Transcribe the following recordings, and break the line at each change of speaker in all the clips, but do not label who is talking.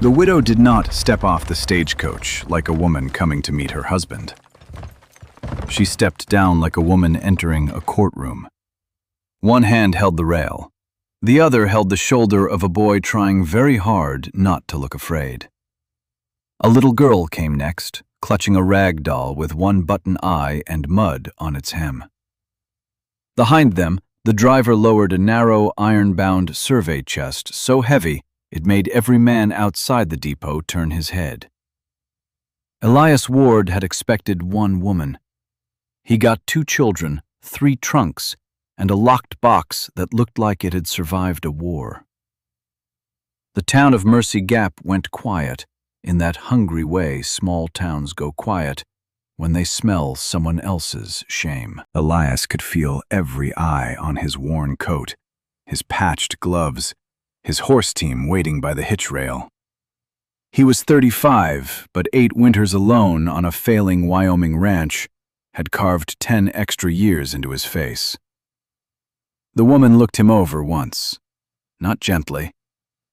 The widow did not step off the stagecoach like a woman coming to meet her husband. She stepped down like a woman entering a courtroom. One hand held the rail. The other held the shoulder of a boy trying very hard not to look afraid. A little girl came next, clutching a rag doll with one button eye and mud on its hem. Behind them, the driver lowered a narrow, ironbound survey chest so heavy it made every man outside the depot turn his head. Elias Ward had expected one woman. He got 2 children, 3 trunks, and a locked box that looked like it had survived a war. The town of Mercy Gap went quiet, in that hungry way small towns go quiet when they smell someone else's shame. Elias could feel every eye on his worn coat, his patched gloves, his horse team waiting by the hitch rail. He was 35, but 8 winters alone on a failing Wyoming ranch had carved 10 extra years into his face. The woman looked him over once, not gently,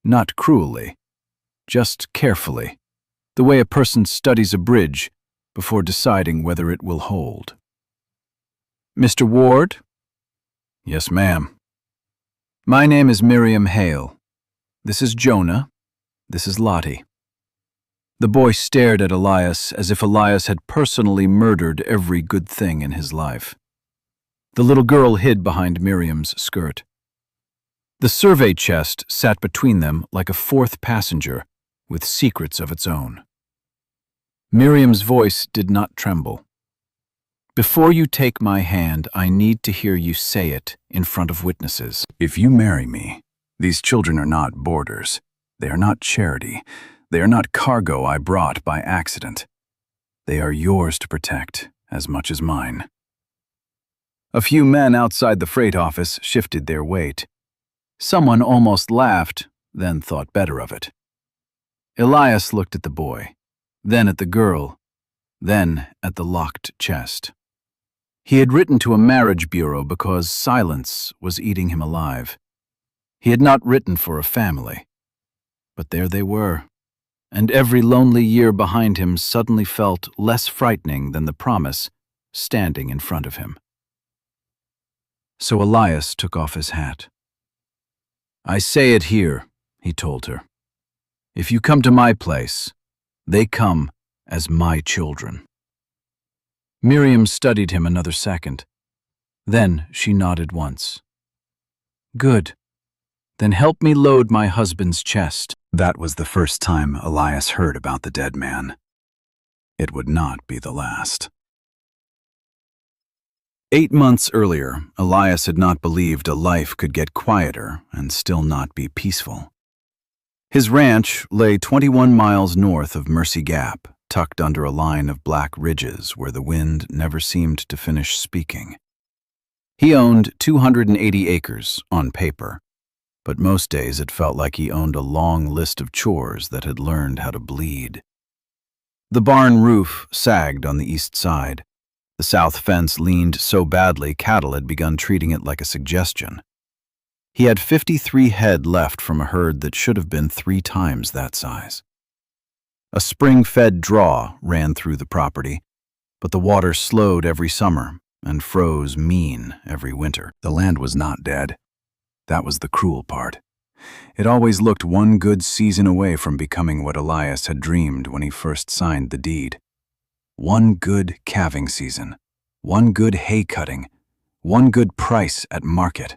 not cruelly, just carefully, the way a person studies a bridge before deciding whether it will hold. "Mr. Ward?" "Yes, ma'am." "My name is Miriam Hale. This is Jonah. This is Lottie." The boy stared at Elias as if Elias had personally murdered every good thing in his life. The little girl hid behind Miriam's skirt. The survey chest sat between them like a 4th passenger with secrets of its own. Miriam's voice did not tremble. "Before you take my hand, I need to hear you say it in front of witnesses. If you marry me, these children are not boarders. They are not charity. They are not cargo I brought by accident. They are yours to protect as much as mine." A few men outside the freight office shifted their weight. Someone almost laughed, then thought better of it. Elias looked at the boy, then at the girl, then at the locked chest. He had written to a marriage bureau because silence was eating him alive. He had not written for a family. But there they were, and every lonely year behind him suddenly felt less frightening than the promise standing in front of him. So Elias took off his hat. "I say it here," he told her. "If you come to my place, they come as my children." Miriam studied him another second. Then she nodded once. "Good. Then help me load my husband's chest." That was the first time Elias heard about the dead man. It would not be the last. 8 months earlier, Elias had not believed a life could get quieter and still not be peaceful. His ranch lay 21 miles north of Mercy Gap, tucked under a line of black ridges where the wind never seemed to finish speaking. He owned 280 acres on paper, but most days it felt like he owned a long list of chores that had learned how to bleed. The barn roof sagged on the east side. The south fence leaned so badly cattle had begun treating it like a suggestion. He had 53 head left from a herd that should have been 3 times that size. A spring-fed draw ran through the property, but the water slowed every summer and froze mean every winter. The land was not dead. That was the cruel part. It always looked one good season away from becoming what Elias had dreamed when he first signed the deed. One good calving season, one good hay cutting, one good price at market,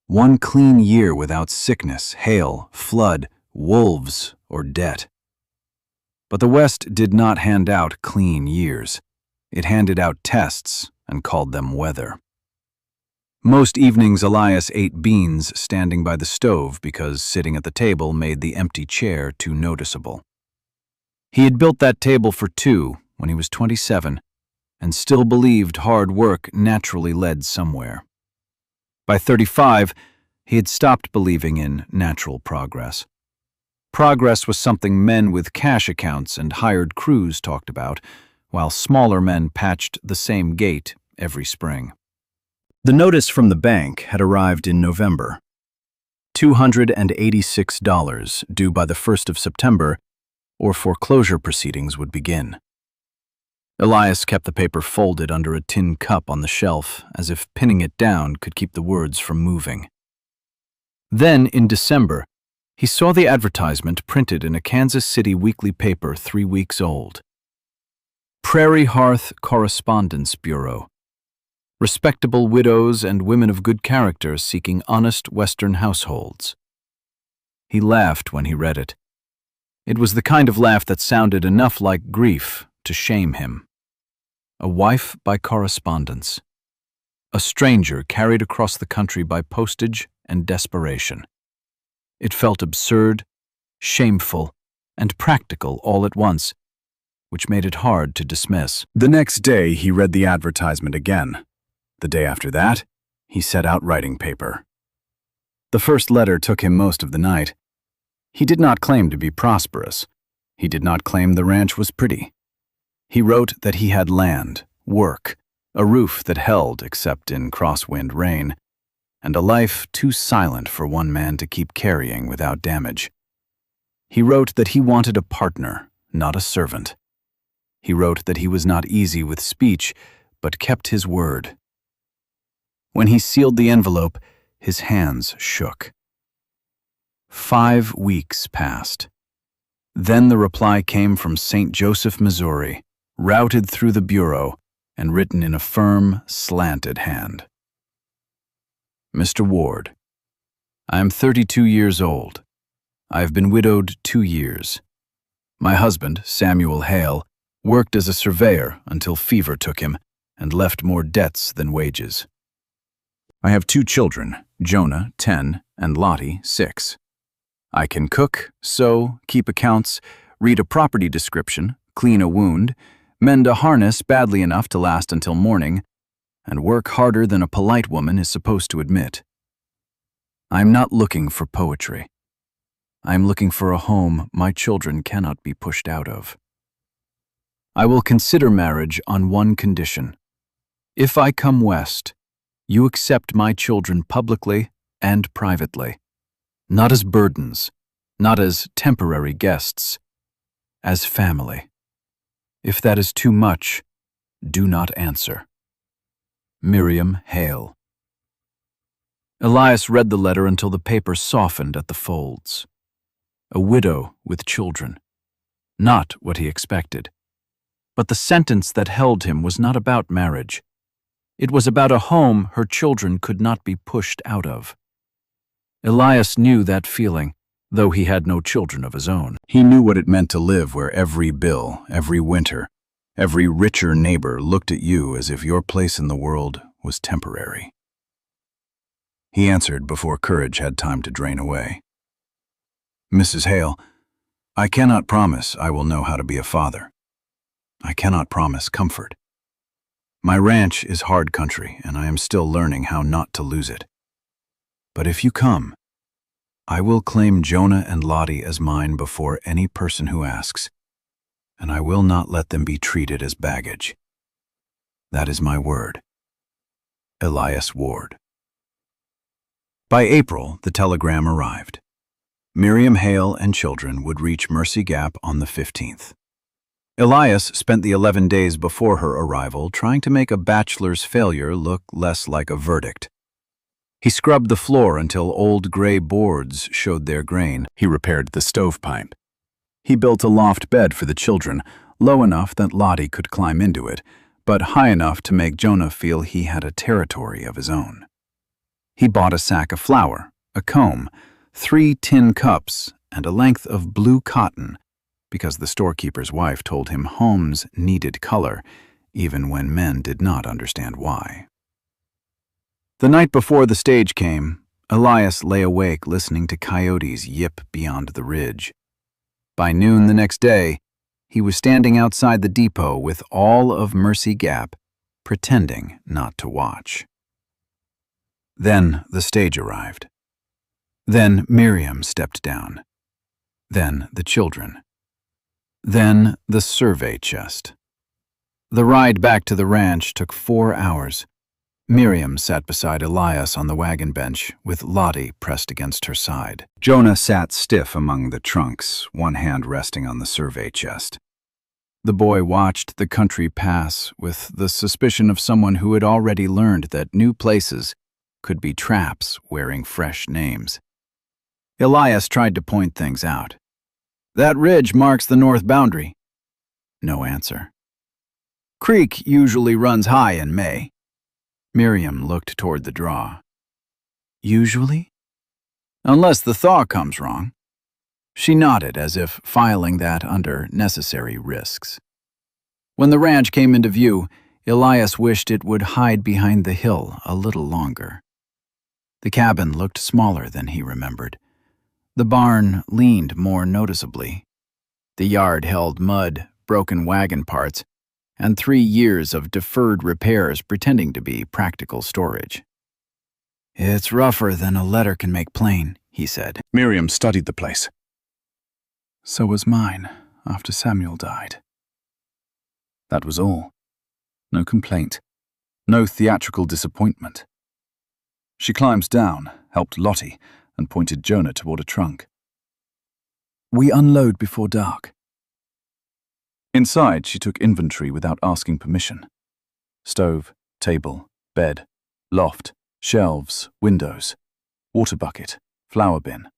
one clean year without sickness, hail, flood, wolves, or debt. But the West did not hand out clean years. It handed out tests and called them weather. Most evenings Elias ate beans standing by the stove because sitting at the table made the empty chair too noticeable. He had built that table for 2 when he was 27, and still believed hard work naturally led somewhere. By 35, he had stopped believing in natural progress. Progress was something men with cash accounts and hired crews talked about, while smaller men patched the same gate every spring. The notice from the bank had arrived in November. $286 due by the 1st of September, or foreclosure proceedings would begin. Elias kept the paper folded under a tin cup on the shelf, as if pinning it down could keep the words from moving. Then, in December, he saw the advertisement printed in a Kansas City weekly paper 3 weeks old. Prairie Hearth Correspondence Bureau. Respectable widows and women of good character seeking honest Western households. He laughed when he read it. It was the kind of laugh that sounded enough like grief to shame him. A wife by correspondence. A stranger carried across the country by postage and desperation. It felt absurd, shameful, and practical all at once, which made it hard to dismiss. The next day, he read the advertisement again. The day after that, he set out writing paper. The first letter took him most of the night. He did not claim to be prosperous. He did not claim the ranch was pretty. He wrote that he had land, work, a roof that held except in crosswind rain, and a life too silent for one man to keep carrying without damage. He wrote that he wanted a partner, not a servant. He wrote that he was not easy with speech, but kept his word. When he sealed the envelope, his hands shook. 5 weeks passed. Then the reply came from St. Joseph, Missouri, routed through the bureau and written in a firm, slanted hand. Mr. Ward, I am 32 years old. I have been widowed 2 years. My husband, Samuel Hale, worked as a surveyor until fever took him and left more debts than wages. I have 2 children, Jonah, 10, and Lottie, 6. I can cook, sew, keep accounts, read a property description, clean a wound, mend a harness badly enough to last until morning, and work harder than a polite woman is supposed to admit. I'm not looking for poetry. I'm looking for a home my children cannot be pushed out of. I will consider marriage on one condition. If I come west, you accept my children publicly and privately, not as burdens, not as temporary guests, as family. If that is too much, do not answer. Miriam Hale. Elias read the letter until the paper softened at the folds. A widow with children. Not what he expected. But the sentence that held him was not about marriage. It was about a home her children could not be pushed out of. Elias knew that feeling, though he had no children of his own. He knew what it meant to live where every bill, every winter, every richer neighbor looked at you as if your place in the world was temporary. He answered before courage had time to drain away. Mrs. Hale, I cannot promise I will know how to be a father. I cannot promise comfort. My ranch is hard country, and I am still learning how not to lose it. But if you come, I will claim Jonah and Lottie as mine before any person who asks, and I will not let them be treated as baggage. That is my word. Elias Ward. By April, the telegram arrived. Miriam Hale and children would reach Mercy Gap on the 15th. Elias spent the 11 days before her arrival trying to make a bachelor's failure look less like a verdict. He scrubbed the floor until old gray boards showed their grain. He repaired the stovepipe. He built a loft bed for the children, low enough that Lottie could climb into it, but high enough to make Jonah feel he had a territory of his own. He bought a sack of flour, a comb, 3 tin cups, and a length of blue cotton, because the storekeeper's wife told him homes needed color, even when men did not understand why. The night before the stage came, Elias lay awake listening to coyotes yip beyond the ridge. By noon the next day, he was standing outside the depot with all of Mercy Gap, pretending not to watch. Then the stage arrived. Then Miriam stepped down. Then the children. Then the survey chest. The ride back to the ranch took 4 hours. Miriam sat beside Elias on the wagon bench, with Lottie pressed against her side. Jonah sat stiff among the trunks, one hand resting on the survey chest. The boy watched the country pass with the suspicion of someone who had already learned that new places could be traps wearing fresh names. Elias tried to point things out. "That ridge marks the north boundary." No answer. "Creek usually runs high in May." Miriam looked toward the draw. "Usually?" "Unless the thaw comes wrong." She nodded as if filing that under necessary risks. When the ranch came into view, Elias wished it would hide behind the hill a little longer. The cabin looked smaller than he remembered. The barn leaned more noticeably. The yard held mud, broken wagon parts, and 3 years of deferred repairs pretending to be practical storage. "It's rougher than a letter can make plain," he said.
Miriam studied the place.
"So was mine, after Samuel died."
That was all. No complaint. No theatrical disappointment. She climbed down, helped Lottie, and pointed Jonah toward a trunk. "We unload before dark." Inside, she took inventory without asking permission. Stove, table, bed, loft, shelves, windows, water bucket, flour bin.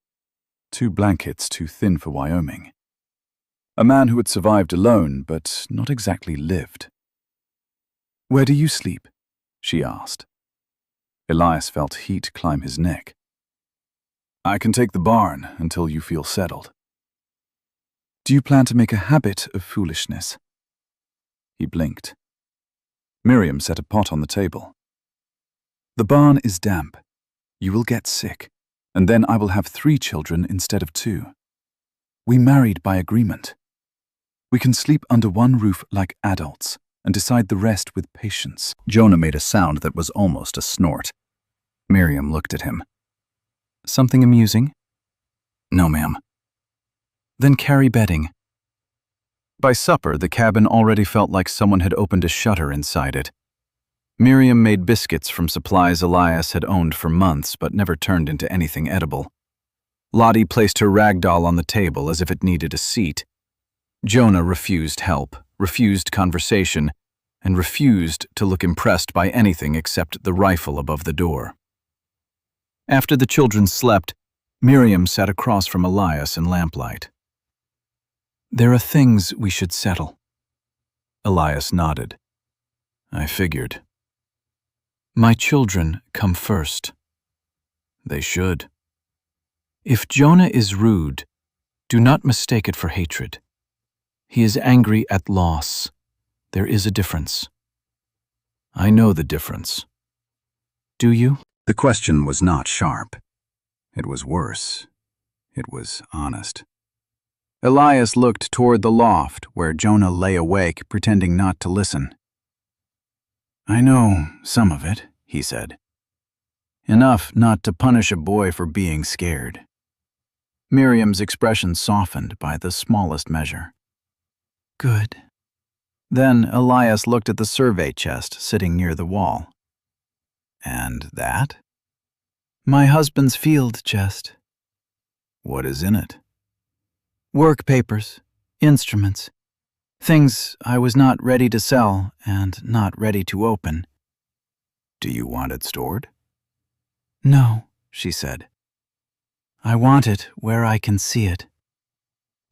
2 blankets too thin for Wyoming. A man who had survived alone, but not exactly lived. "Where do you sleep?" she asked. Elias felt heat climb his neck. "I can take the barn until you feel settled." "Do you plan to make a habit of foolishness?" He blinked. Miriam set a pot on the table. "The barn is damp. You will get sick, and then I will have 3 children instead of 2. We married by agreement. We can sleep under one roof like adults and decide the rest with patience." Jonah made a sound that was almost a snort. Miriam looked at him. "Something amusing?" "No, ma'am." "Then carry bedding." By supper, the cabin already felt like someone had opened a shutter inside it. Miriam made biscuits from supplies Elias had owned for months but never turned into anything edible. Lottie placed her rag doll on the table as if it needed a seat. Jonah refused help, refused conversation, and refused to look impressed by anything except the rifle above the door. After the children slept, Miriam sat across from Elias in lamplight. "There are things we should settle." Elias nodded. "I figured." "My children come first." "They should." "If Jonah is rude, do not mistake it for hatred. He is angry at loss. There is a difference." "I know the difference." "Do you?" The question was not sharp. It was worse. It was honest. Elias looked toward the loft where Jonah lay awake, pretending not to listen. "I know some of it," he said. "Enough not to punish a boy for being scared." Miriam's expression softened by the smallest measure. "Good." Then Elias looked at the survey chest sitting near the wall. "And that?" "My husband's field chest." "What is in it?" "Work papers, instruments, things I was not ready to sell and not ready to open." "Do you want it stored?" "No," she said. "I want it where I can see it."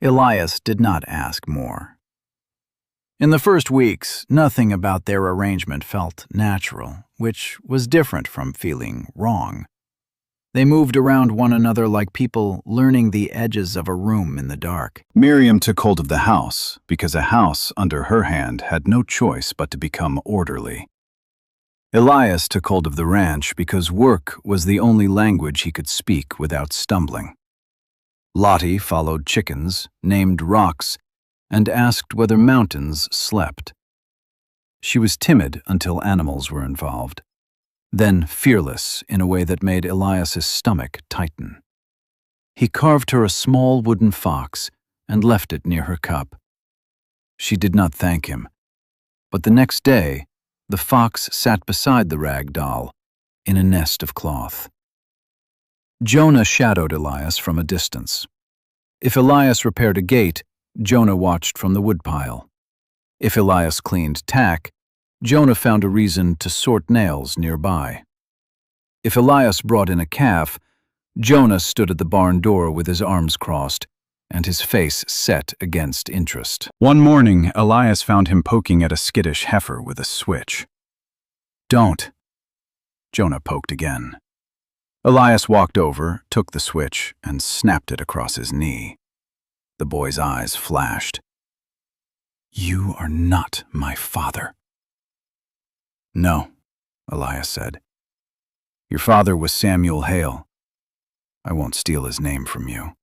Elias did not ask more. In the first weeks, nothing about their arrangement felt natural, which was different from feeling wrong. They moved around one another like people learning the edges of a room in the dark. Miriam took hold of the house because a house under her hand had no choice but to become orderly. Elias took hold of the ranch because work was the only language he could speak without stumbling. Lottie followed chickens, named rocks, and asked whether mountains slept. She was timid until animals were involved, then fearless in a way that made Elias's stomach tighten. He carved her a small wooden fox and left it near her cup. She did not thank him, but the next day,
The fox sat beside the rag doll, in a nest of cloth. Jonah shadowed Elias from a distance. If Elias repaired a gate, Jonah watched from the woodpile. If Elias cleaned tack, Jonah found a reason to sort nails nearby. If Elias brought in a calf, Jonah stood at the barn door with his arms crossed and his face set against interest.
One morning, Elias found him poking at a skittish heifer with a switch.
"Don't."
Jonah poked again. Elias walked over, took the switch, and snapped it across his knee. The boy's eyes flashed. "You are not my father." "No," Elias said. "Your father was Samuel Hale. I won't steal his name from you."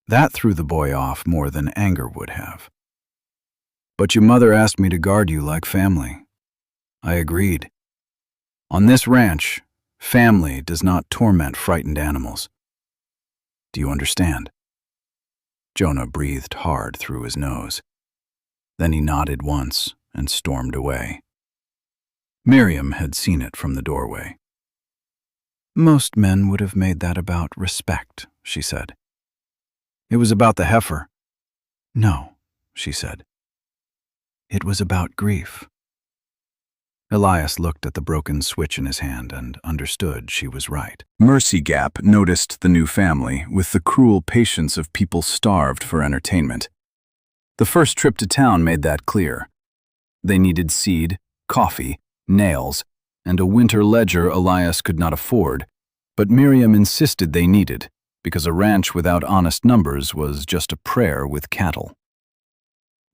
That threw the boy off more than anger would have. "But your mother asked me to guard you like family. I agreed. On this ranch, family does not torment frightened animals. Do you understand?" Jonah breathed hard through his nose. Then he nodded once and stormed away. Miriam had seen it from the doorway. "Most men would have made that about respect," she said. "It was about the heifer." "No," she said. "It was about grief." Elias looked at the broken switch in his hand and understood she was right. Mercy Gap noticed the new family with the cruel patience of people starved for entertainment. The first trip to town made that clear. They needed seed, coffee, nails, and a winter ledger Elias could not afford, but Miriam insisted they needed, because a ranch without honest numbers was just a prayer with cattle.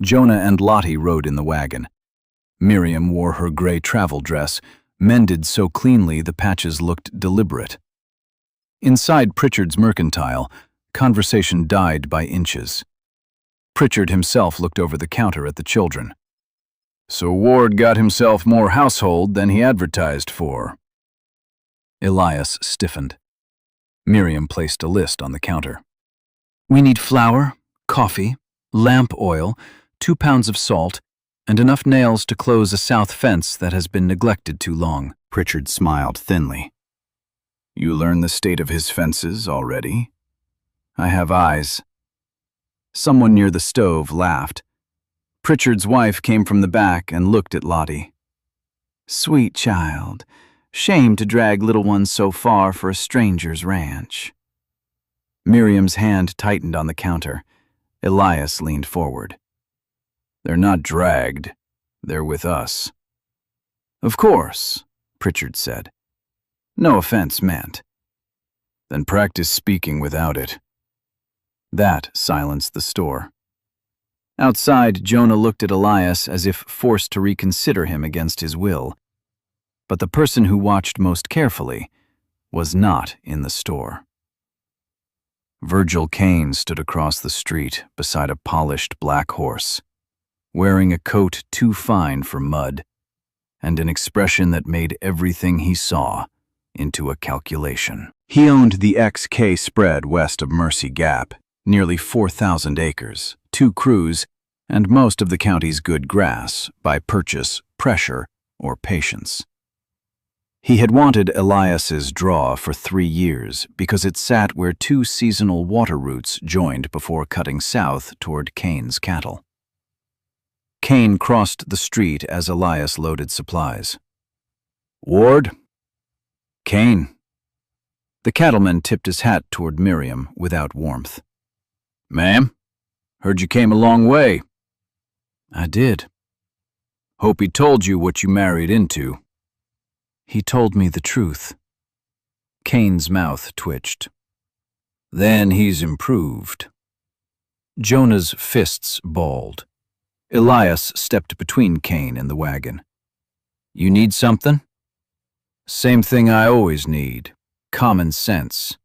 Jonah and Lottie rode in the wagon. Miriam wore her gray travel dress, mended so cleanly the patches looked deliberate. Inside Pritchard's mercantile, conversation died by inches. Pritchard himself looked over the counter at the children. "So Ward got himself more household than he advertised for." Elias stiffened. Miriam placed a list on the counter. "We need flour, coffee, lamp oil, 2 pounds of salt, and enough nails to close a south fence that has been neglected too long." Pritchard smiled thinly. "You learned the state of his fences already?" "I have eyes." Someone near the stove laughed. Pritchard's wife came from the back and looked at Lottie. "Sweet child, shame to drag little ones so far for a stranger's ranch." Miriam's hand tightened on the counter. Elias leaned forward. "They're not dragged. They're with us." "Of course," Pritchard said. "No offense meant." "Then practice speaking without it." That silenced the store. Outside, Jonah looked at Elias as if forced to reconsider him against his will. But the person who watched most carefully was not in the store. Virgil Kane stood across the street beside a polished black horse, wearing a coat too fine for mud, and an expression that made everything he saw into a calculation. He owned the XK spread west of Mercy Gap, nearly 4,000 acres, 2 crews, and most of the county's good grass by purchase, pressure, or patience. He had wanted Elias's draw for 3 years because it sat where 2 seasonal water routes joined before cutting south toward Kane's cattle. Kane crossed the street as Elias loaded supplies. "Ward?" "Kane." The cattleman tipped his hat toward Miriam without warmth. "Ma'am, heard you came a long way." "I did." "Hope he told you what you married into." "He told me the truth." Kane's mouth twitched. "Then he's improved." Jonah's fists balled. Elias stepped between Kane and the wagon. "You need something?" "Same thing I always need. Common sense.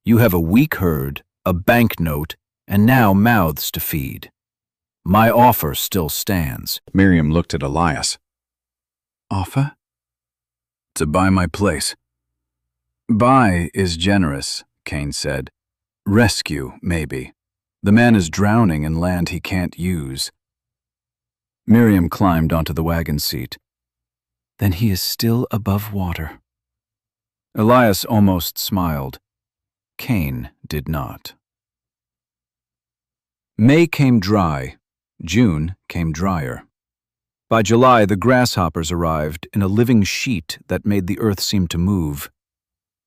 You have a weak herd, a banknote, and now mouths to feed. My offer still stands." Miriam looked at Elias.
"Offer?" "To buy my place." "Buy is generous," Kane said. "Rescue, maybe. The man is drowning in land he can't use." Miriam climbed onto the wagon seat. Then he is still above water. Elias almost smiled. Kane did not. May came dry. June came drier. By July, the grasshoppers arrived in a living sheet that made the earth seem to move.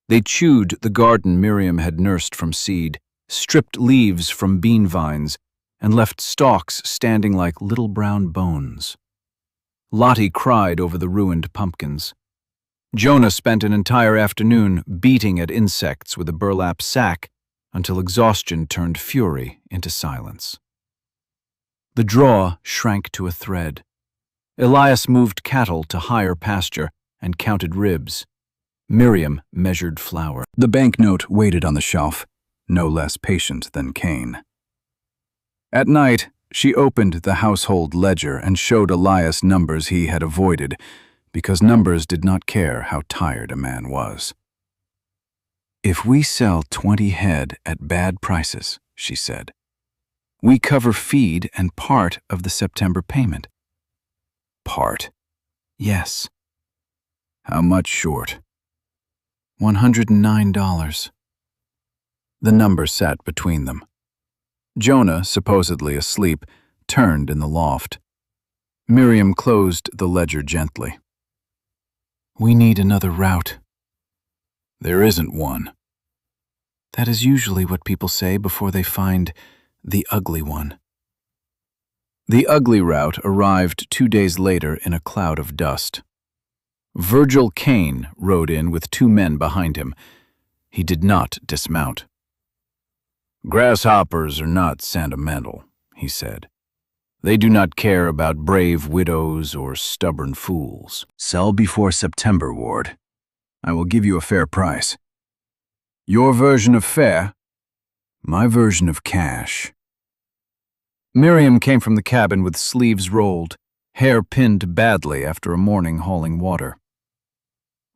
They chewed the garden Miriam had nursed from seed, stripped leaves from bean vines, and left stalks standing like little brown bones. Lottie cried over the ruined pumpkins. Jonah spent an entire afternoon beating at insects with a burlap sack until exhaustion turned fury into silence. The draw shrank to a thread. Elias moved cattle to higher pasture and counted ribs. Miriam measured flour. The banknote waited on the shelf, no less patient than Kane. At night, she opened the household ledger and showed Elias numbers he had avoided, because numbers did not care how tired a man was. "If we sell 20 head at bad prices," she said, "we cover feed and part of the September payment." "Part?" "Yes." "How much short?" $109. The number sat between them. Jonah, supposedly asleep, turned in the loft. Miriam closed the ledger gently. "We need another route." "There isn't one." "That is usually what people say before they find the ugly one." The ugly route arrived 2 days later in a cloud of dust. Virgil Kane rode in with 2 men behind him. He did not dismount. "Grasshoppers are not sentimental," he said. "They do not care about brave widows or stubborn fools. Sell before September, Ward. I will give you a fair price." "Your version of fair?" "My version of cash." Miriam came from the cabin with sleeves rolled, hair pinned badly after a morning hauling water.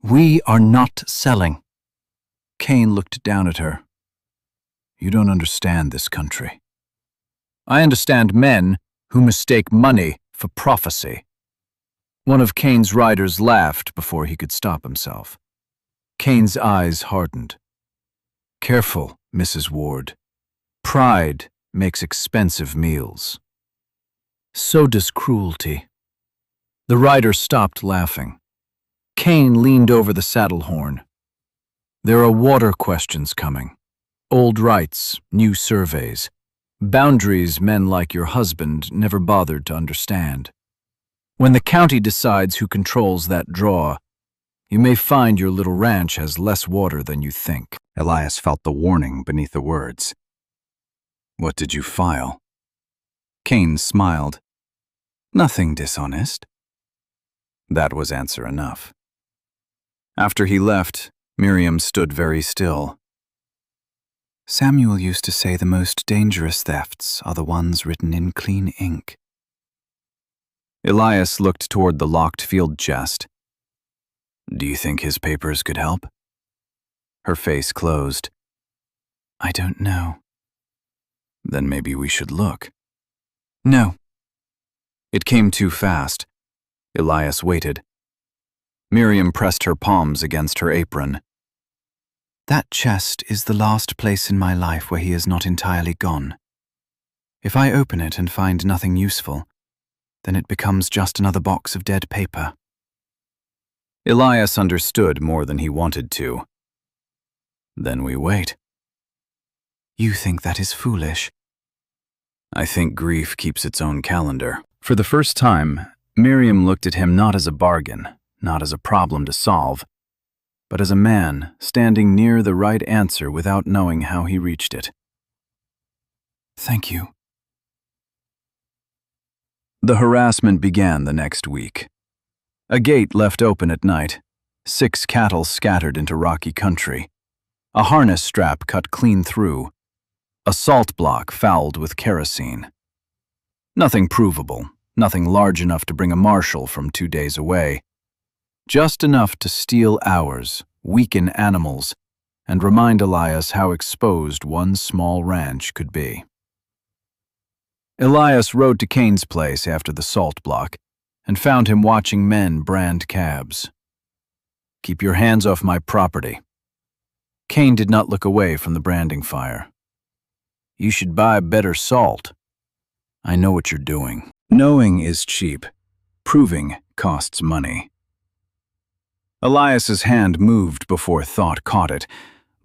"We are not selling." Kane looked down at her. "You don't understand this country." "I understand men who mistake money for prophecy." One of Kane's riders laughed before he could stop himself. Kane's eyes hardened. "Careful, Mrs. Ward. Pride makes expensive meals. So does cruelty." The rider stopped laughing. Kane leaned over the saddle horn. "There are water questions coming. Old rights, new surveys. Boundaries men like your husband never bothered to understand. When the county decides who controls that draw, you may find your little ranch has less water than you think." Elias felt the warning beneath the words. "What did you file?" Kane smiled. "Nothing dishonest." That was answer enough. After he left, Miriam stood very still. "Samuel used to say the most dangerous thefts are the ones written in clean ink." Elias looked toward the locked field chest. "Do you think his papers could help?" Her face closed. "I don't know." "Then maybe we should look." "No." It came too fast. Elias waited. Miriam pressed her palms against her apron. "That chest is the last place in my life where he is not entirely gone. If I open it and find nothing useful, then it becomes just another box of dead paper." Elias understood more than he wanted to. "Then we wait." "You think that is foolish?" "I think grief keeps its own calendar." For the first time, Miriam looked at him not as a bargain, not as a problem to solve, but as a man standing near the right answer without knowing how he reached it. "Thank you." The harassment began the next week. A gate left open at night, 6 cattle scattered into rocky country, a harness strap cut clean through, a salt block fouled with kerosene. Nothing provable, nothing large enough to bring a marshal from 2 days away. Just enough to steal hours, weaken animals, and remind Elias how exposed one small ranch could be. Elias rode to Kane's place after the salt block and found him watching men brand cabs. "Keep your hands off my property." Kane did not look away from the branding fire. "You should buy better salt. I know what you're doing." Knowing is cheap. Proving costs money. Elias's hand moved before thought caught it,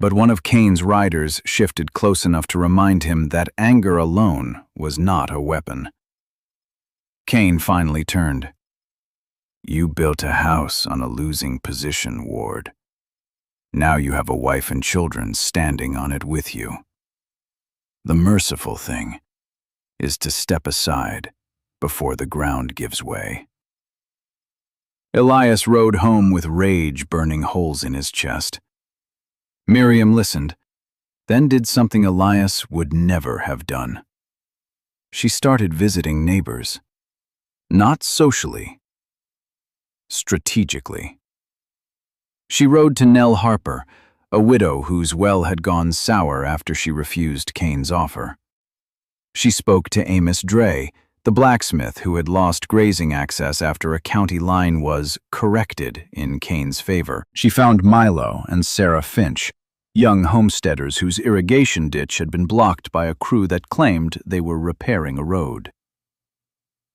but one of Kane's riders shifted close enough to remind him that anger alone was not a weapon. Kane finally turned. "You built a house on a losing position, Ward. Now you have a wife and children standing on it with you. The merciful thing is to step aside before the ground gives way." Elias rode home with rage burning holes in his chest. Miriam listened, then did something Elias would never have done. She started visiting neighbors. Not socially. Strategically. She rode to Nell Harper, a widow whose well had gone sour after she refused Kane's offer. She spoke to Amos Dre, the blacksmith who had lost grazing access after a county line was corrected in Kane's favor. She found Milo and Sarah Finch, young homesteaders whose irrigation ditch had been blocked by a crew that claimed they were repairing a road.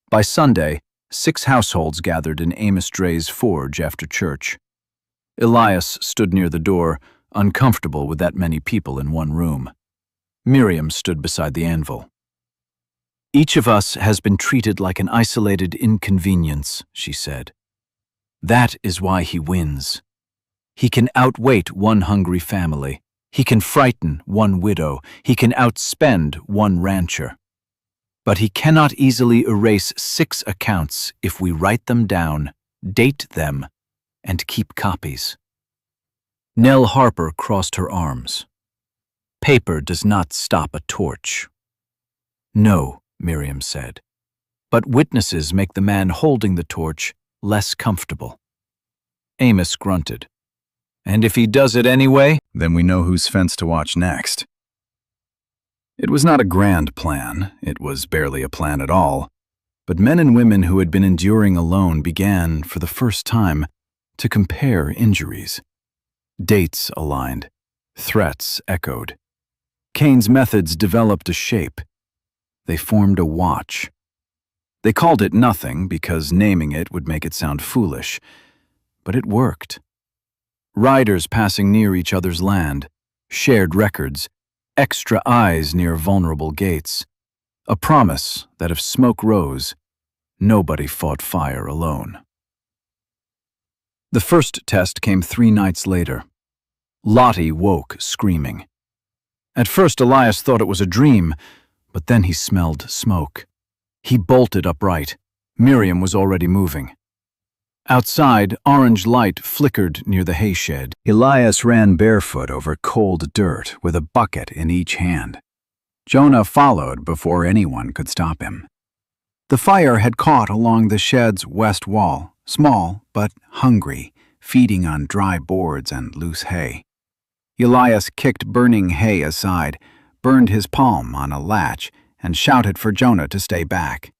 By Sunday, 6 households gathered in Amos Dre's forge after church. Elias stood near the door, uncomfortable with that many people in one room. Miriam stood beside the anvil. "Each of us has been treated like an isolated inconvenience," she said. "That is why he wins. He can outweight one hungry family. He can frighten one widow. He can outspend one rancher. But he cannot easily erase 6 accounts if we write them down, date them, and keep copies." Nell Harper crossed her arms. "Paper does not stop a torch." "No," Miriam said, "but witnesses make the man holding the torch less comfortable." Amos grunted. "And if he does it anyway, then we know whose fence to watch next." It was not a grand plan, it was barely a plan at all, but men and women who had been enduring alone began, for the first time, to compare injuries. Dates aligned, threats echoed. Kane's methods developed a shape. They formed a watch. They called it nothing because naming it would make it sound foolish, but it worked. Riders passing near each other's land, shared records, extra eyes near vulnerable gates, a promise that if smoke rose, nobody fought fire alone. The first test came 3 nights later. Lottie woke screaming. At first Elias thought it was a dream, but then he smelled smoke. He bolted upright. Miriam was already moving. Outside, orange light flickered near the hay shed. Elias ran barefoot over cold dirt with a bucket in each hand. Jonah followed before anyone could stop him. The fire had caught along the shed's west wall, small but hungry, feeding on dry boards and loose hay. Elias kicked burning hay aside, burned his palm on a latch, and shouted for Jonah to stay back.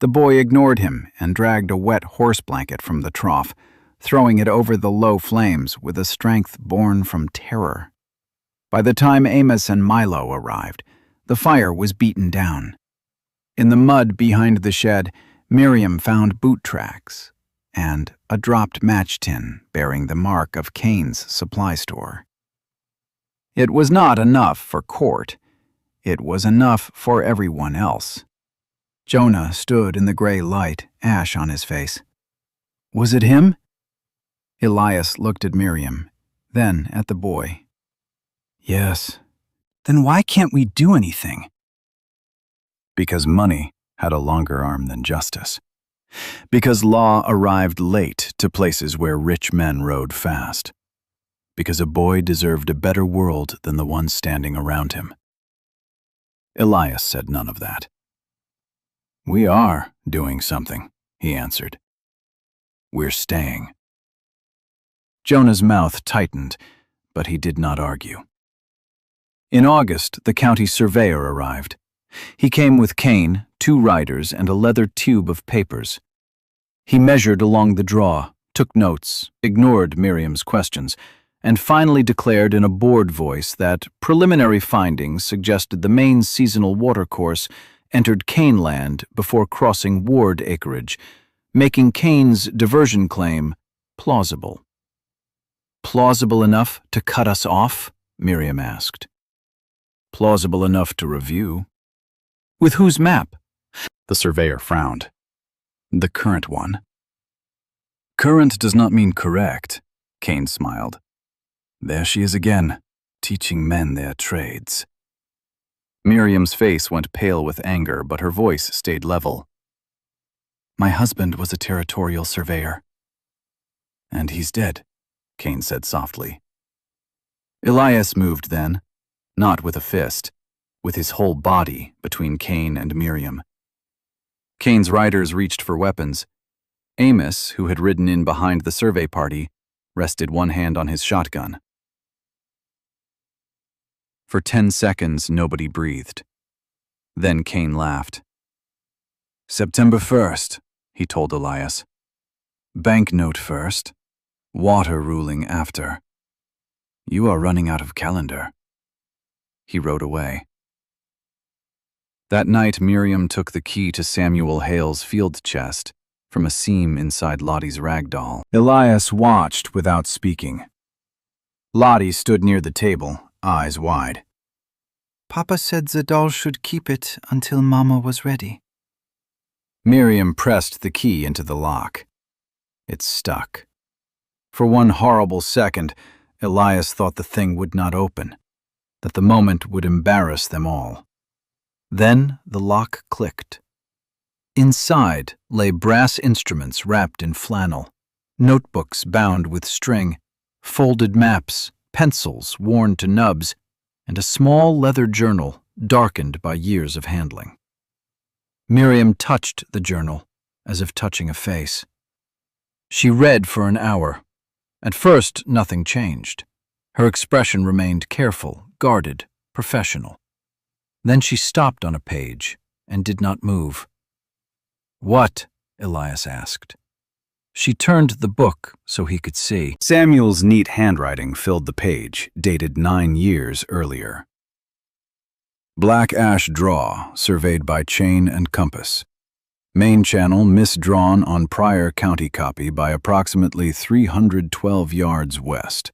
The boy ignored him and dragged a wet horse blanket from the trough, throwing it over the low flames with a strength born from terror. By the time Amos and Milo arrived, the fire was beaten down. In the mud behind the shed, Miriam found boot tracks and a dropped match tin bearing the mark of Kane's supply store. It was not enough for court. It was enough for everyone else. Jonah stood in the gray light, ash on his face. Was it him? Elias looked at Miriam, then at the boy. Yes. Then why can't we do anything? Because money had a longer arm than justice. Because law arrived late to places where rich men rode fast. Because a boy deserved a better world than the one standing around him. Elias said none of that. We are doing something, he answered. We're staying. Jonah's mouth tightened, but he did not argue. In August, the county surveyor arrived. He came with Kane, 2 riders, and a leather tube of papers. He measured along the draw, took notes, ignored Miriam's questions, and finally declared in a bored voice that preliminary findings suggested the main seasonal watercourse entered Kane land before crossing Ward acreage, making Kane's diversion claim plausible. "Plausible enough to cut us off?" Miriam asked. "Plausible enough to review." "With whose map?"
The surveyor frowned. "The current one." "Current does not mean correct," Kane smiled. "There she is again, teaching men their trades." Miriam's face went pale with anger, but her voice stayed level. "My husband was a territorial surveyor." "And he's dead," Kane said softly. Elias moved then, not with a fist, with his whole body between Kane and Miriam. Kane's riders reached for weapons. Amos, who had ridden in behind the survey party, rested one hand on his shotgun. For 10 seconds, nobody breathed. Then Kane laughed. "September 1st, he told Elias. "Banknote first, water ruling after. You are running out of calendar." He rode away. That night, Miriam took the key to Samuel Hale's field chest from a seam inside Lottie's rag doll. Elias watched without speaking. Lottie stood near the table, eyes wide.
"Papa said the doll should keep it until Mama was ready." Miriam pressed the key into the lock. It stuck. For one horrible second, Elias thought the thing would not open, that the moment would embarrass them all. Then the lock clicked. Inside lay brass instruments wrapped in flannel, notebooks bound with string, folded maps, pencils worn to nubs, and a small leather journal darkened by years of handling. Miriam touched the journal, as if touching a face. She read for an hour. At first, nothing changed. Her expression remained careful, guarded, professional. Then she stopped on a page and did not move. "What?" Elias asked. She turned the book so he could see. Samuel's neat handwriting filled the page, dated 9 years earlier. "Black ash draw, surveyed by chain and compass. Main channel misdrawn on prior county copy by approximately 312 yards west.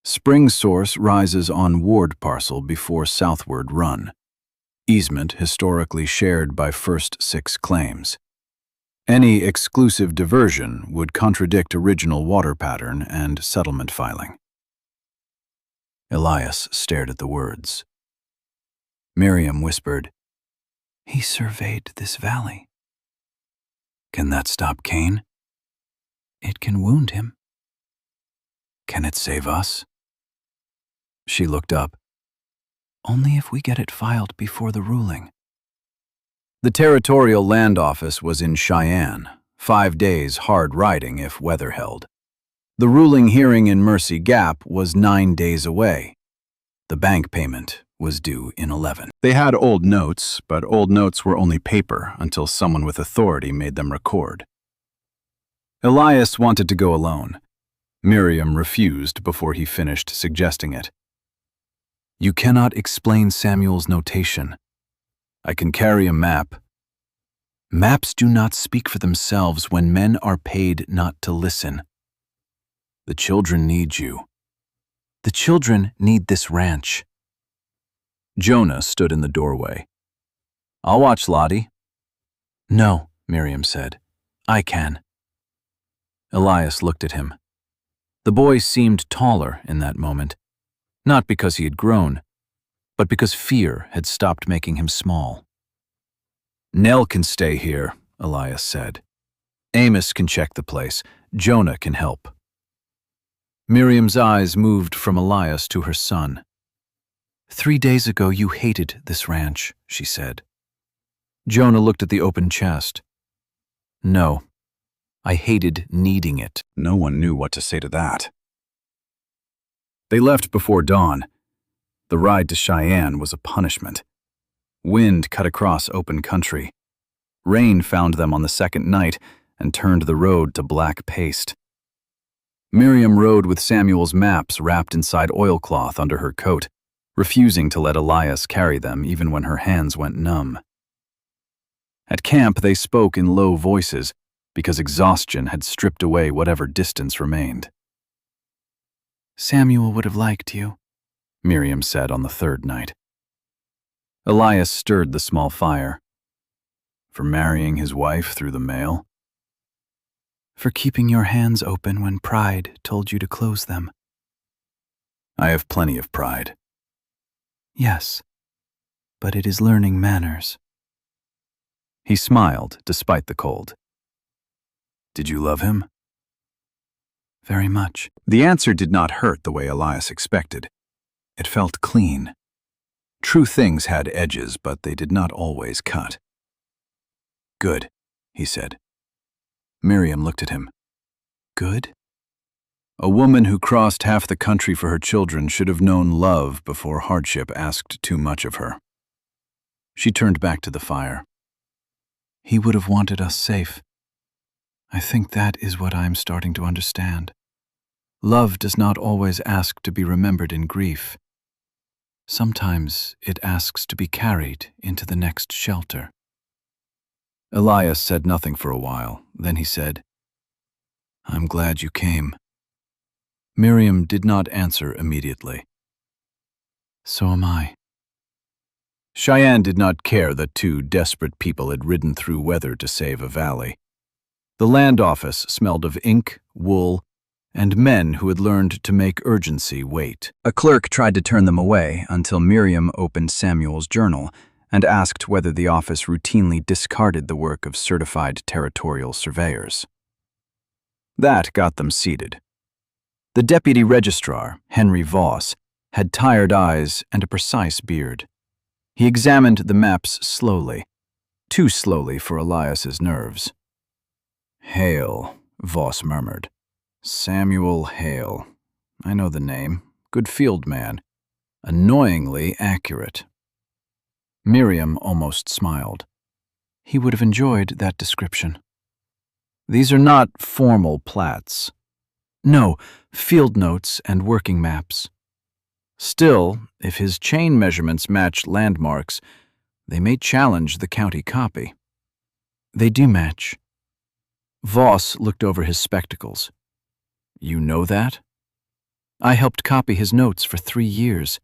Spring source rises on Ward parcel before southward run. Easement historically shared by first 6 claims. Any exclusive diversion would contradict original water pattern and settlement filing." Elias stared at the words. Miriam whispered, "He surveyed this valley." "Can that stop Kane?" "It can wound him." "Can it save us?" She looked up. "Only if we get it filed before the ruling." The Territorial Land Office was in Cheyenne, 5 days hard riding if weather held. The ruling hearing in Mercy Gap was 9 days away. The bank payment was due in 11. They had old notes, but old notes were only paper until someone with authority made them record. Elias wanted to go alone. Miriam refused before he finished suggesting it. "You cannot explain Samuel's notation. I can carry a map." "Maps do not speak for themselves when men are paid not to listen." "The children need you." "The children need this ranch." Jonah stood in the doorway. "I'll watch Lottie." "No," Miriam said. "I can." Elias looked at him. The boy seemed taller in that moment, not because he had grown, but because fear had stopped making him small. "Nell can stay here," Elias said. "Amos can check the place. Jonah can help." Miriam's eyes moved from Elias to her son. 3 days ago you hated this ranch," she said. Jonah looked at the open chest. "No, I hated needing it." No one knew what to say to that. They left before dawn. The ride to Cheyenne was a punishment. Wind cut across open country. Rain found them on the second night, and turned the road to black paste. Miriam rode with Samuel's maps wrapped inside oilcloth under her coat, refusing to let Elias carry them even when her hands went numb. At camp, they spoke in low voices because exhaustion had stripped away whatever distance remained.
"Samuel would have liked you,"
Miriam said on the third night. Elias stirred the small fire. For marrying his wife through the mail?
"For keeping your hands open when pride told you to close them."
I have plenty of pride.
"Yes, but it is learning manners."
He smiled despite the cold. Did you love him?
"Very much."
The answer did not hurt the way Elias expected. It felt clean. True things had edges, but they did not always cut. Good, he said. Miriam looked at him. Good? A woman who crossed half the country for her children should have known love before hardship asked too much of her. She turned back to the fire.
He would have wanted us safe. I think that is what I am starting to understand. Love does not always ask to be remembered in grief. Sometimes it asks to be carried into the next shelter.
Elias said nothing for a while. Then he said, I'm glad you came. Miriam did not answer immediately.
So am I.
Cheyenne did not care that two desperate people had ridden through weather to save a valley. The land office smelled of ink, wool, and men who had learned to make urgency wait. A clerk tried to turn them away until Miriam opened Samuel's journal and asked whether the office routinely discarded the work of certified territorial surveyors. That got them seated. The deputy registrar, Henry Voss, had tired eyes and a precise beard. He examined the maps slowly, too slowly for Elias's nerves. Hale, Voss murmured. Samuel Hale. I know the name. Good field man. Annoyingly accurate. Miriam almost smiled.
He would have enjoyed that description.
These are not formal plats.
No, field notes and working maps.
Still, if his chain measurements matched landmarks, they may challenge the county copy.
They do match.
Voss looked over his spectacles. You know that?
I helped copy his notes for 3 years.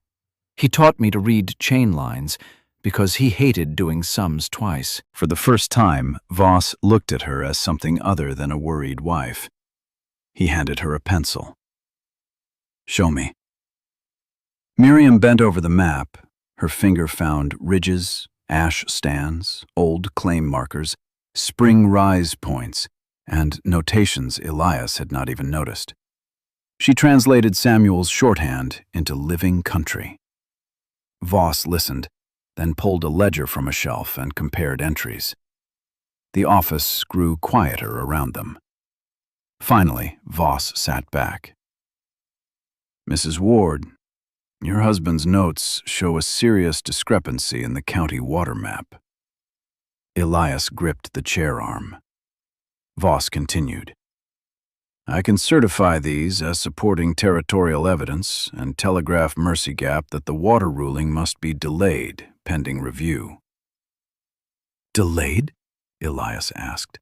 He taught me to read chain lines because he hated doing sums twice.
For the first time, Voss looked at her as something other than a worried wife. He handed her a pencil. Show me. Miriam bent over the map. Her finger found ridges, ash stands, old claim markers, spring rise points, and notations Elias had not even noticed. She translated Samuel's shorthand into living country. Voss listened, then pulled a ledger from a shelf and compared entries. The office grew quieter around them. Finally, Voss sat back. Mrs. Ward, your husband's notes show a serious discrepancy in the county water map. Elias gripped the chair arm. Voss continued. I can certify these as supporting territorial evidence and telegraph Mercy Gap that the water ruling must be delayed pending review. Delayed? Elias asked.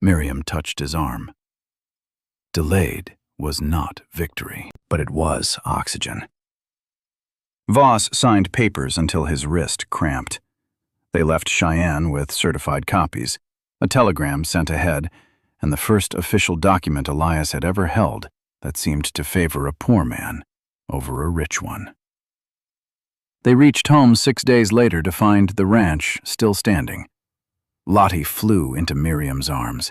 Miriam touched his arm. Delayed was not victory, but it was oxygen. Voss signed papers until his wrist cramped. They left Cheyenne with certified copies, a telegram sent ahead, and the first official document Elias had ever held that seemed to favor a poor man over a rich one. They reached home 6 days later to find the ranch still standing. Lottie flew into Miriam's arms.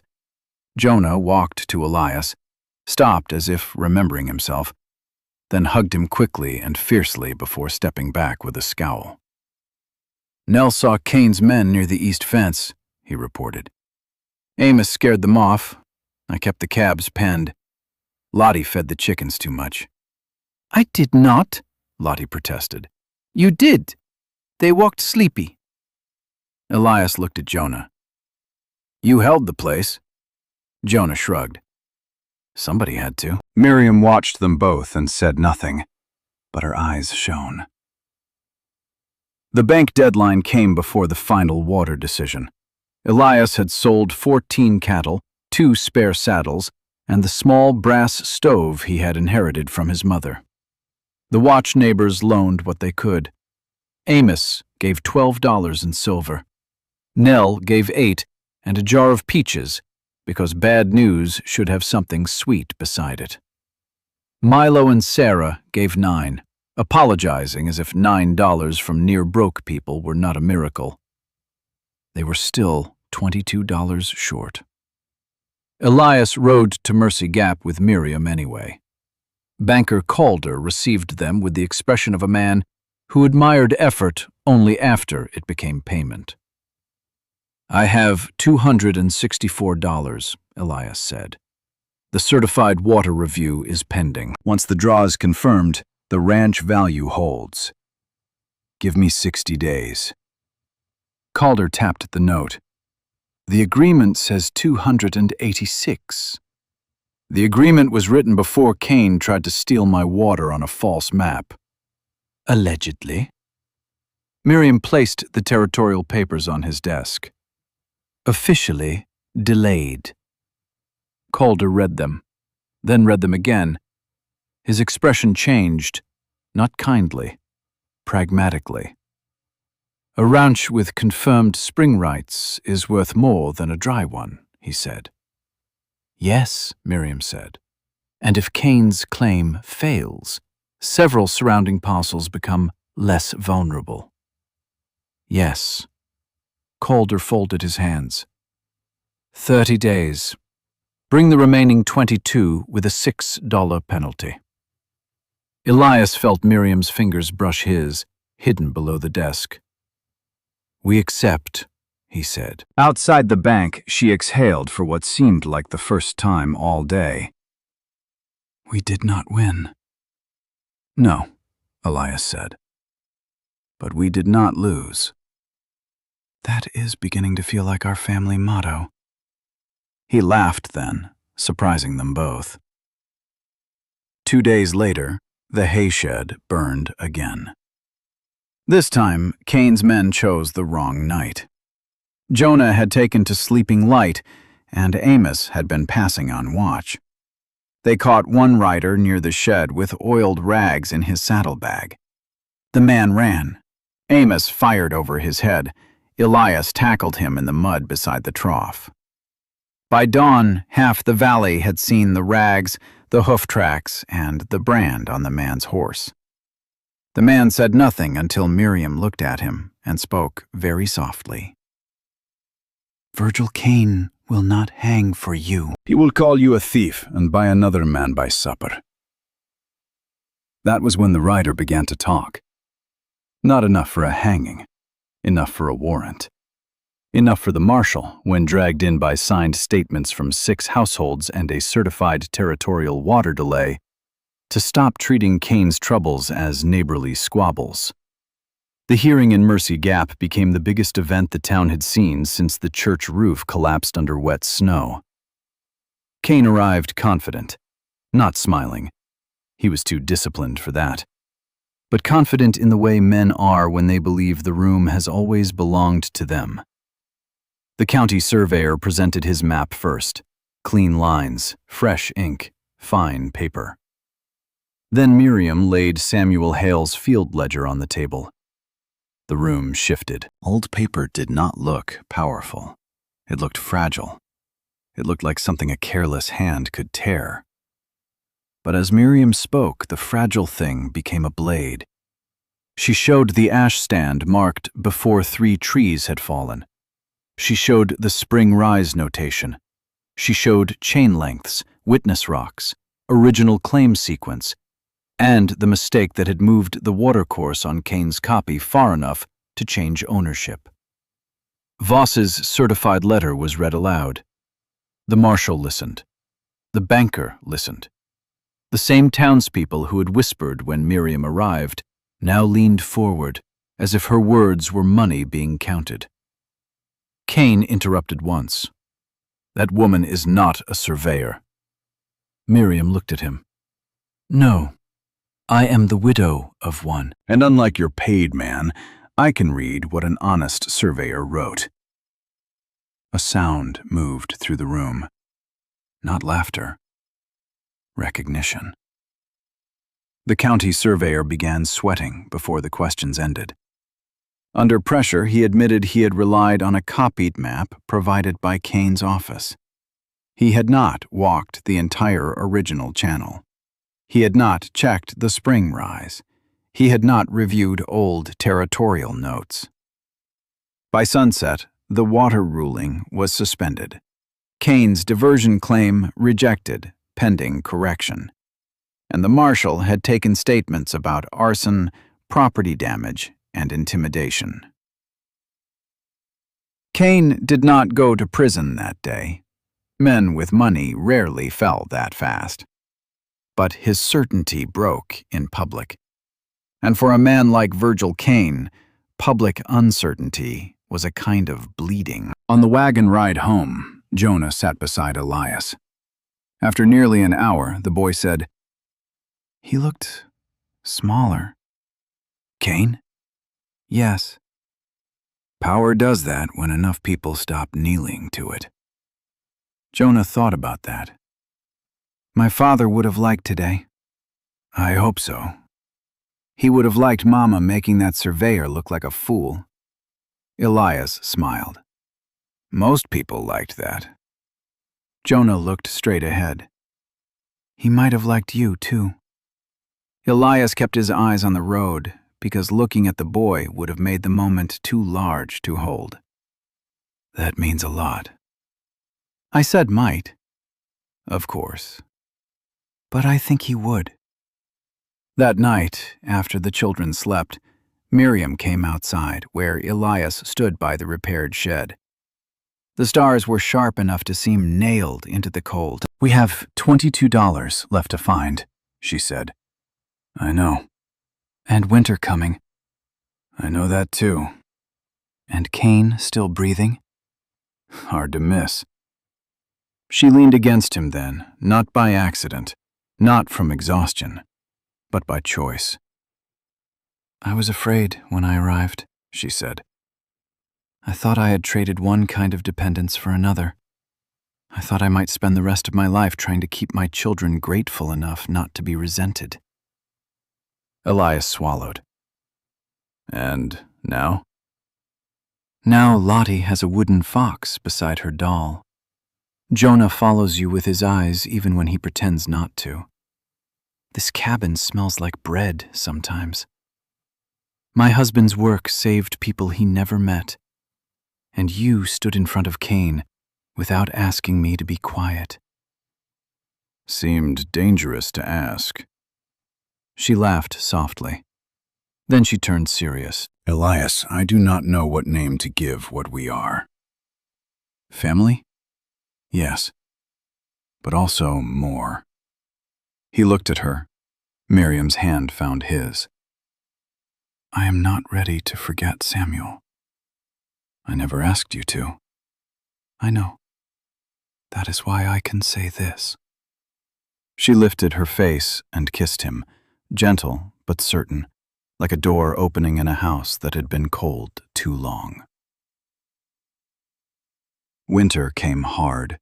Jonah walked to Elias, stopped as if remembering himself, then hugged him quickly and fiercely before stepping back with a scowl. Nell saw Kane's men near the east fence, he reported. Amos scared them off. I kept the cabs penned. Lottie fed the chickens too much.
I did not,
Lottie protested.
You did. They walked sleepy.
Elias looked at Jonah. You held the place. Jonah shrugged. Somebody had to. Miriam watched them both and said nothing, but her eyes shone. The bank deadline came before the final water decision. Elias had sold 14 cattle, 2 spare saddles, and the small brass stove he had inherited from his mother. The watch neighbors loaned what they could. Amos gave $12 in silver. Nell gave 8 and a jar of peaches, because bad news should have something sweet beside it. Milo and Sarah gave 9, apologizing as if $9 from near-broke people were not a miracle. They were still $22 short. Elias rode to Mercy Gap with Miriam anyway. Banker Calder received them with the expression of a man who admired effort only after it became payment. "I have $264, Elias said. "The certified water review is pending. Once the draw is confirmed, the ranch value holds. Give me 60 days. Calder tapped the note. "The agreement says 286. "The agreement was written before Kane tried to steal my water on a false map." "Allegedly." Miriam placed the territorial papers on his desk. "Officially delayed." Calder read them, then read them again. His expression changed, not kindly, pragmatically. "A ranch with confirmed spring rights is worth more than a dry one," he said. "Yes," Miriam said. "And if Kane's claim fails, several surrounding parcels become less vulnerable." "Yes." Calder folded his hands. 30 days. Bring the remaining 22 with a $6 penalty." Elias felt Miriam's fingers brush his, hidden below the desk. "We accept," he said. Outside the bank, she exhaled for what seemed like the first time all day. "We did not win." "No," Elias said. "But we did not lose." "That is beginning to feel like our family motto." He laughed then, surprising them both. 2 days later, the hayshed burned again. This time, Kane's men chose the wrong night. Jonah had taken to sleeping light, and Amos had been passing on watch. They caught one rider near the shed with oiled rags in his saddlebag. The man ran. Amos fired over his head. Elias tackled him in the mud beside the trough. By dawn, half the valley had seen the rags, the hoof tracks, and the brand on the man's horse. The man said nothing until Miriam looked at him and spoke very softly. "Virgil Kane will not hang for you. He will call you a thief and buy another man by supper." That was when the rider began to talk. Not enough for a hanging. Enough for a warrant. Enough for the marshal, when dragged in by signed statements from 6 households and a certified territorial water delay, to stop treating Kane's troubles as neighborly squabbles. The hearing in Mercy Gap became the biggest event the town had seen since the church roof collapsed under wet snow. Kane arrived confident, not smiling. He was too disciplined for that. But confident in the way men are when they believe the room has always belonged to them. The county surveyor presented his map first. Clean lines, fresh ink, fine paper. Then Miriam laid Samuel Hale's field ledger on the table. The room shifted. Old paper did not look powerful. It looked fragile. It looked like something a careless hand could tear. But as Miriam spoke, the fragile thing became a blade. She showed the ash stand marked before 3 trees had fallen. She showed the spring rise notation. She showed chain lengths, witness rocks, original claim sequence, and the mistake that had moved the watercourse on Kane's copy far enough to change ownership. Voss's certified letter was read aloud. The marshal listened. The banker listened. The same townspeople who had whispered when Miriam arrived now leaned forward, as if her words were money being counted. Kane interrupted once. That woman is not a surveyor.
Miriam looked at him. No, I am the widow of one.
And unlike your paid man, I can read what an honest surveyor wrote.
A sound moved through the room. Not laughter. Recognition.
The county surveyor began sweating before the questions ended. Under pressure, he admitted he had relied on a copied map provided by Kane's office. He had not walked the entire original channel. He had not checked the spring rise. He had not reviewed old territorial notes. By sunset, the water ruling was suspended. Kane's diversion claim rejected, pending correction. And the marshal had taken statements about arson, property damage, and intimidation. Kane did not go to prison that day. Men with money rarely fell that fast. But his certainty broke in public. And for a man like Virgil Kane, public uncertainty was a kind of bleeding. On the wagon ride home, Jonah sat beside Elias. After nearly an hour, the boy said, "He looked smaller." "Kane?" "Yes." "Power does that when enough people stop kneeling to it." Jonah thought about that. "My father would have liked today." "I hope so." "He would have liked Mama making that surveyor look like a fool." Elias smiled. "Most people liked that." Jonah looked straight ahead. "He might have liked you, too." Elias kept his eyes on the road, because looking at the boy would have made the moment too large to hold. "That means a lot." "I said might." "Of course." "But I think he would." That night, after the children slept, Miriam came outside, where Elias stood by the repaired shed. The stars were sharp enough to seem nailed into the cold. "We have $22 left to find," she said. "I know." "And winter coming." "I know that too." "And Kane still breathing." "Hard to miss." She leaned against him then, not by accident, not from exhaustion, but by choice. "I was afraid when I arrived," she said. "I thought I had traded one kind of dependence for another. I thought I might spend the rest of my life trying to keep my children grateful enough not to be resented." Elias swallowed. "And now?" "Now Lottie has a wooden fox beside her doll. Jonah follows you with his eyes even when he pretends not to. This cabin smells like bread sometimes. My husband's work saved people he never met. And you stood in front of Kane without asking me to be quiet." "Seemed dangerous to ask." She laughed softly. Then she turned serious. "Elias, I do not know what name to give what we are." "Family?" "Yes. But also more." He looked at her. Miriam's hand found his. "I am not ready to forget Samuel." "I never asked you to." "I know. That is why I can say this." She lifted her face and kissed him, gentle but certain, like a door opening in a house that had been cold too long. Winter came hard.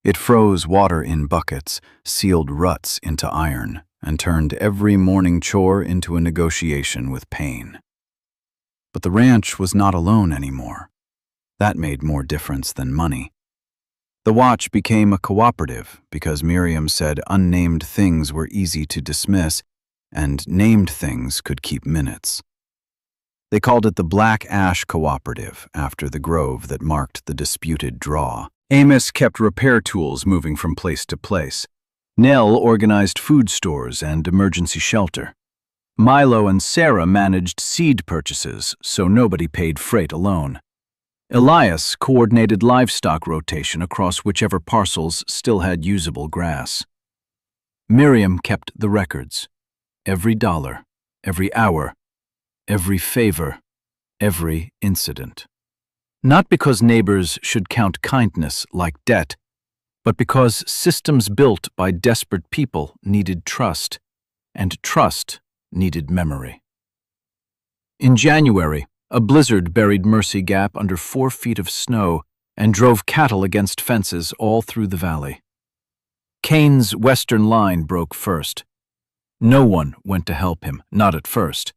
It froze water in buckets, sealed ruts into iron, and turned every morning chore into a negotiation with pain. But the ranch was not alone anymore. That made more difference than money. The watch became a cooperative because Miriam said unnamed things were easy to dismiss and named things could keep minutes. They called it the Black Ash Cooperative after the grove that marked the disputed draw. Amos kept repair tools moving from place to place. Nell organized food stores and emergency shelter. Milo and Sarah managed seed purchases so nobody paid freight alone. Elias coordinated livestock rotation across whichever parcels still had usable grass. Miriam kept the records. Every dollar, every hour, every favor, every incident. Not because neighbors should count kindness like debt, but because systems built by desperate people needed trust, and trust needed memory. In January, a blizzard buried Mercy Gap under 4 feet of snow and drove cattle against fences all through the valley. Kane's western line broke first. No one went to help him, not at first.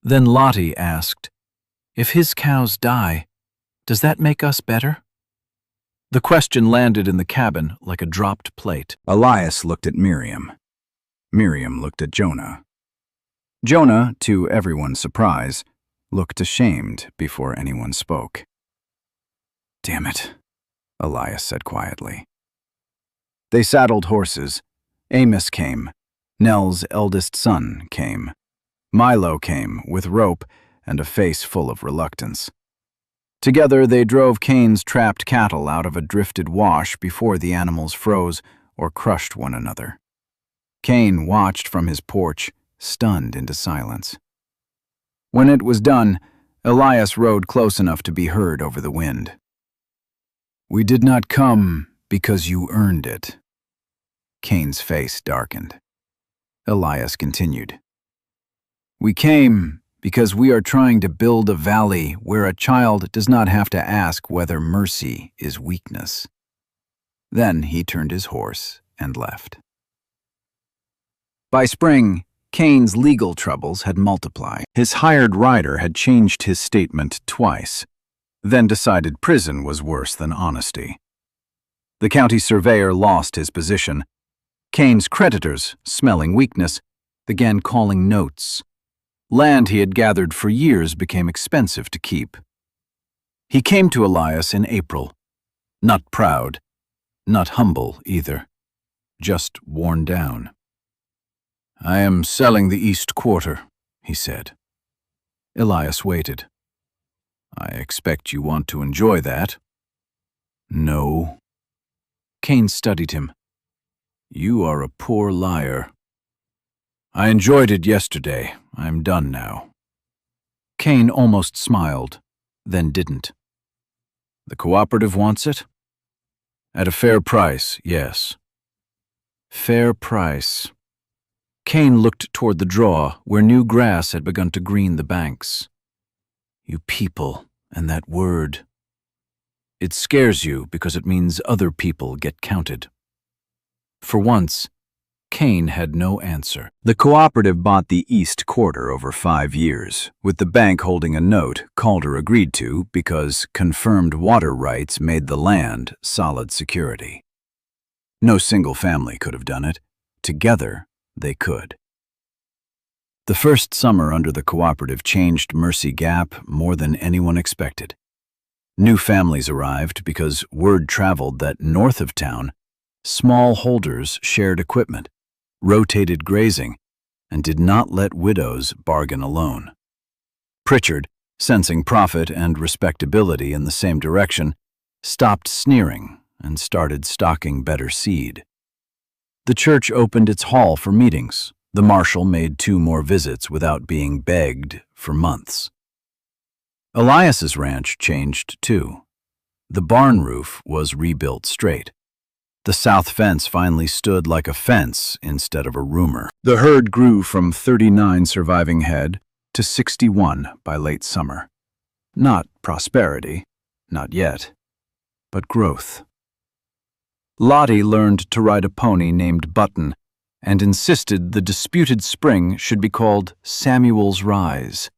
Then Lottie asked, "If his cows die, does that make us better?" The question landed in the cabin like a dropped plate.
Elias looked at Miriam. Miriam looked at Jonah. Jonah, to everyone's surprise, looked ashamed before anyone spoke. "Damn it," Elias said quietly. They saddled horses. Amos came. Nell's eldest son came. Milo came, with rope and a face full of reluctance. Together they drove Kane's trapped cattle out of a drifted wash before the animals froze or crushed one another. Kane watched from his porch, stunned into silence. When it was done, Elias rode close enough to be heard over the wind. "We did not come because you earned it." Kane's face darkened. Elias continued. "We came because we are trying to build a valley where a child does not have to ask whether mercy is weakness." Then he turned his horse and left. By spring, Kane's legal troubles had multiplied. His hired rider had changed his statement twice, then decided prison was worse than honesty. The county surveyor lost his position. Kane's creditors, smelling weakness, began calling notes. Land he had gathered for years became expensive to keep. He came to Elias in April, not proud, not humble either, just worn down. "I am selling the East Quarter," he said. Elias waited. "I expect you want to enjoy that." "No." Kane studied him. "You are a poor liar." "I enjoyed it yesterday. I'm done now." Kane almost smiled, then didn't. "The cooperative wants it?" "At a fair price, yes." Fair price. Kane looked toward the draw, where new grass had begun to green the banks. "You people, and that word. It scares you because it means other people get counted." For once, Kane had no answer. The cooperative bought the East Quarter over 5 years, with the bank holding a note Calder agreed to because confirmed water rights made the land solid security. No single family could have done it. Together, they could. The first summer under the cooperative changed Mercy Gap more than anyone expected. New families arrived because word traveled that north of town, small holders shared equipment, rotated grazing, and did not let widows bargain alone. Pritchard, sensing profit and respectability in the same direction, stopped sneering and started stocking better seed. The church opened its hall for meetings. The marshal made 2 more visits without being begged for months. Elias's ranch changed too. The barn roof was rebuilt straight. The south fence finally stood like a fence instead of a rumor. The herd grew from 39 surviving head to 61 by late summer. Not prosperity, not yet, but growth. Lottie learned to ride a pony named Button and insisted the disputed spring should be called Samuel's Rise.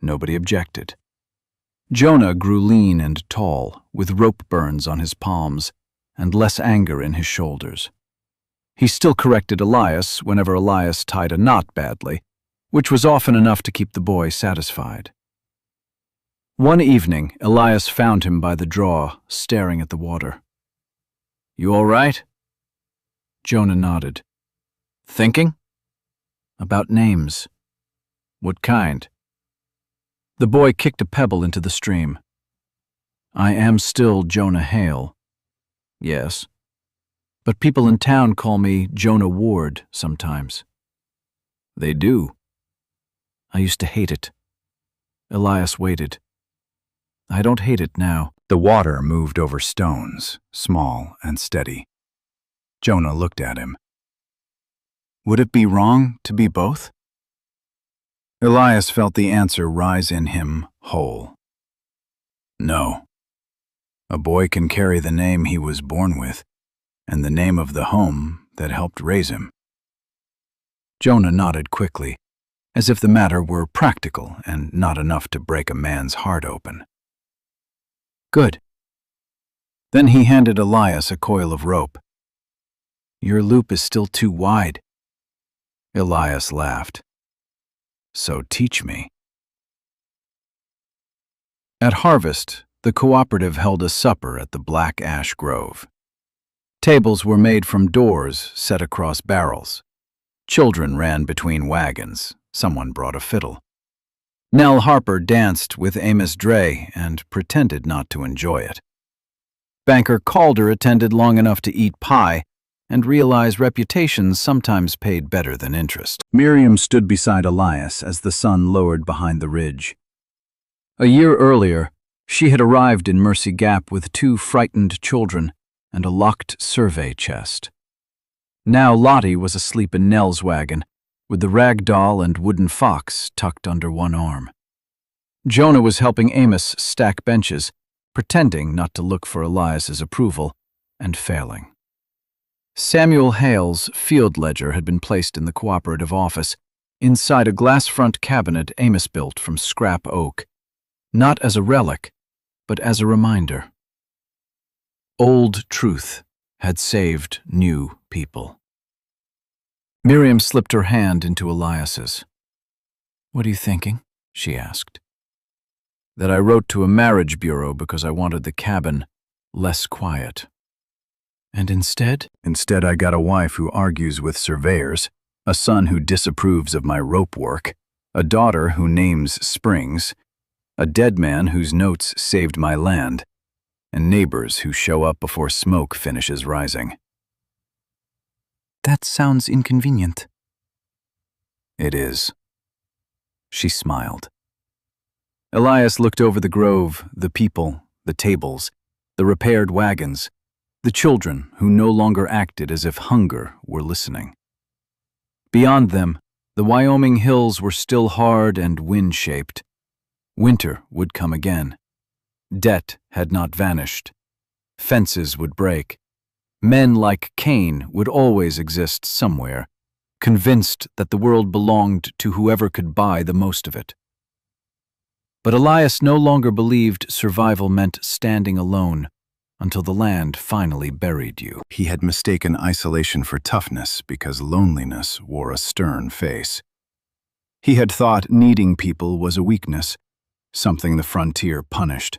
Nobody objected. Jonah grew lean and tall, with rope burns on his palms and less anger in his shoulders. He still corrected Elias whenever Elias tied a knot badly, which was often enough to keep the boy satisfied. One evening, Elias found him by the draw, staring at the water. "You all right?" Jonah nodded. "Thinking?" "About names." "What kind?" The boy kicked a pebble into the stream. "I am still Jonah Hale." "Yes. But people in town call me Jonah Ward sometimes." "They do." "I used to hate it." Elias waited. "I don't hate it now."
The water moved over stones, small and steady. Jonah looked at him. Would it be wrong to be both? Elias felt the answer rise in him whole. No. A boy can carry the name he was born with, and the name of the home that helped raise him. Jonah nodded quickly, as if the matter were practical and not enough to break a man's heart open. Good. Then he handed Elias a coil of rope. Your loop is still too wide. Elias laughed. So teach me. At harvest, the cooperative held a supper at the Black Ash Grove. Tables were made from doors set across barrels. Children ran between wagons. Someone brought a fiddle. Nell Harper danced with Amos Dre and pretended not to enjoy it. Banker Calder attended long enough to eat pie and realize reputations sometimes paid better than interest. Miriam stood beside Elias as the sun lowered behind the ridge. A year earlier, she had arrived in Mercy Gap with 2 frightened children and a locked survey chest. Now Lottie was asleep in Nell's wagon, with the rag doll and wooden fox tucked under one arm. Jonah was helping Amos stack benches, pretending not to look for Elias's approval, and failing. Samuel Hale's field ledger had been placed in the cooperative office, inside a glass front cabinet Amos built from scrap oak, not as a relic, but as a reminder. Old truth had saved new people. Miriam slipped her hand into Elias's. What are you thinking? She asked. That I wrote to a marriage bureau because I wanted the cabin less quiet. And instead? Instead, I got a wife who argues with surveyors, a son who disapproves of my rope work, a daughter who names springs, a dead man whose notes saved my land, and neighbors who show up before smoke finishes rising. That sounds inconvenient. It is. She smiled. Elias looked over the grove, the people, the tables, the repaired wagons, the children who no longer acted as if hunger were listening. Beyond them, the Wyoming hills were still hard and wind-shaped. Winter would come again. Debt had not vanished. Fences would break. Men like Kane would always exist somewhere, convinced that the world belonged to whoever could buy the most of it. But Elias no longer believed survival meant standing alone until the land finally buried you. He had mistaken isolation for toughness because loneliness wore a stern face. He had thought needing people was a weakness, something the frontier punished.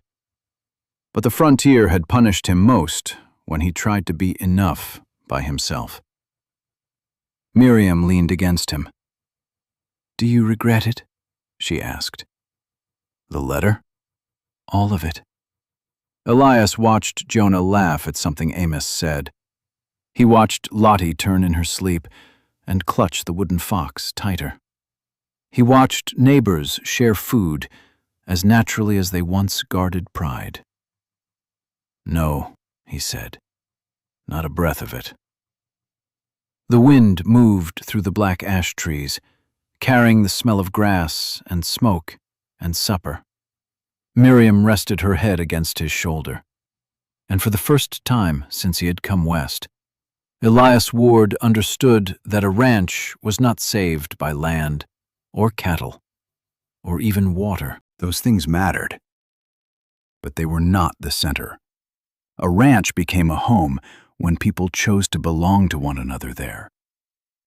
But the frontier had punished him most when he tried to be enough by himself. Miriam leaned against him. Do you regret it? She asked. The letter? All of it. Elias watched Jonah laugh at something Amos said. He watched Lottie turn in her sleep and clutch the wooden fox tighter. He watched neighbors share food as naturally as they once guarded pride. No, he said, not a breath of it. The wind moved through the black ash trees, carrying the smell of grass and smoke and supper. Miriam rested her head against his shoulder, and for the first time since he had come west, Elias Ward understood that a ranch was not saved by land or cattle or even water. Those things mattered, but they were not the center. A ranch became a home when people chose to belong to one another there.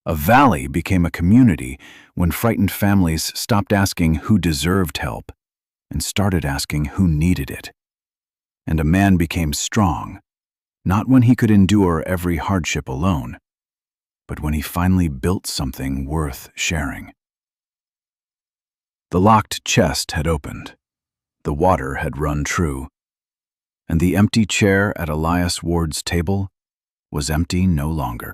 A valley became a community when frightened families stopped asking who deserved help and started asking who needed it. And a man became strong, not when he could endure every hardship alone, but when he finally built something worth sharing. The locked chest had opened, the water had run true, and the empty chair at Elias Ward's table was empty no longer.